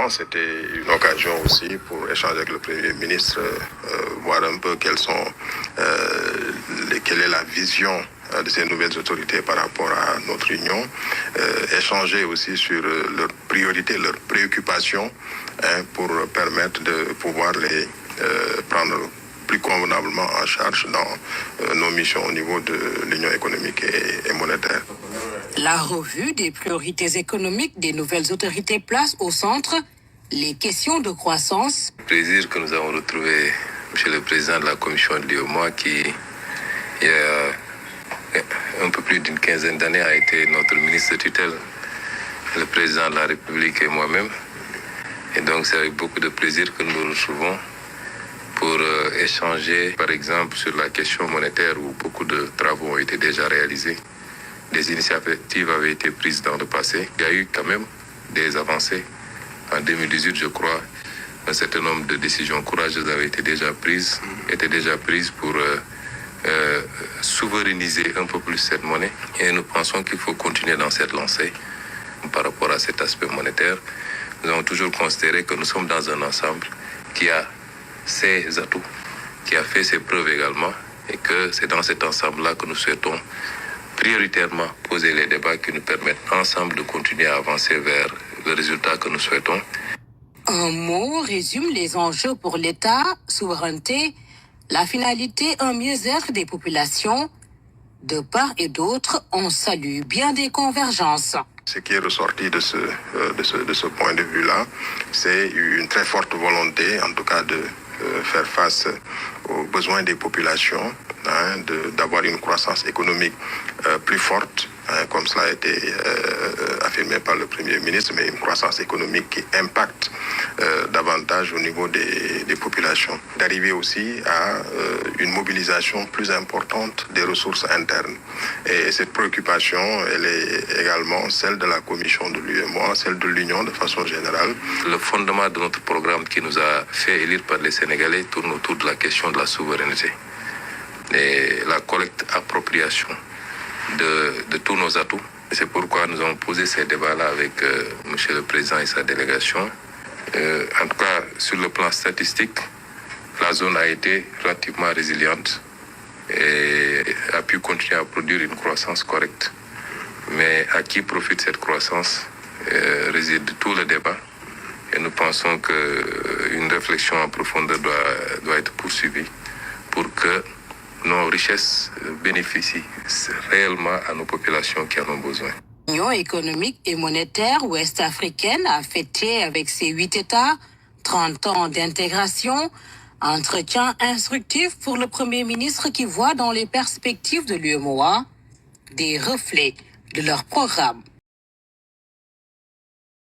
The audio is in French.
également, c'était une occasion aussi pour échanger avec le Premier ministre, voir un peu quelle est la vision de ces nouvelles autorités par rapport à notre union, échanger aussi sur leurs priorités, leurs préoccupations, pour permettre de pouvoir les prendre plus convenablement en charge dans nos missions au niveau de l'Union économique et monétaire. La revue des priorités économiques des nouvelles autorités place au centre les questions de croissance. Plaisir que nous avons retrouvé M. le Président de la Commission de l'UEMOA qui, il y a un peu plus d'une quinzaine d'années, a été notre ministre de tutelle, le Président de la République et moi-même. Et donc c'est avec beaucoup de plaisir que nous nous retrouvons pour échanger, par exemple, sur la question monétaire où beaucoup de travaux ont été déjà réalisés. Des initiatives avaient été prises dans le passé. Il y a eu quand même des avancées. En 2018, je crois, un certain nombre de décisions courageuses avaient été déjà prises pour souverainiser un peu plus cette monnaie. Et nous pensons qu'il faut continuer dans cette lancée par rapport à cet aspect monétaire. Nous avons toujours considéré que nous sommes dans un ensemble qui a ses atouts, qui a fait ses preuves également, et que c'est dans cet ensemble-là que nous souhaitons prioritairement poser les débats qui nous permettent ensemble de continuer à avancer vers le résultat que nous souhaitons. Un mot résume les enjeux pour l'État, souveraineté, la finalité, un mieux-être des populations. De part et d'autre, on salue bien des convergences. Ce qui est ressorti de ce point de vue-là, c'est une très forte volonté, en tout cas, de faire face aux besoins des populations, d'avoir une croissance économique plus forte, comme cela a été affirmé par le Premier ministre, mais une croissance économique qui impacte davantage au niveau des populations. D'arriver aussi à une mobilisation plus importante des ressources internes. Et cette préoccupation, elle est également celle de la Commission de l'UEMOA, celle de l'Union de façon générale. Le fondement de notre programme qui nous a fait élire par les Sénégalais tourne autour de la question de la souveraineté et la collecte appropriation de tous nos atouts. C'est pourquoi nous avons posé ces débats-là avec M. le Président et sa délégation. En tout cas, sur le plan statistique, la zone a été relativement résiliente et a pu continuer à produire une croissance correcte. Mais à qui profite cette croissance réside tout le débat. Et nous pensons qu'une réflexion en profondeur doit être poursuivie pour que nos richesses bénéficient réellement à nos populations qui en ont besoin. L'Union économique et monétaire ouest-africaine a fêté avec ses 8 États 30 ans d'intégration. Entretien instructif pour le Premier ministre qui voit dans les perspectives de l'UEMOA des reflets de leur programme.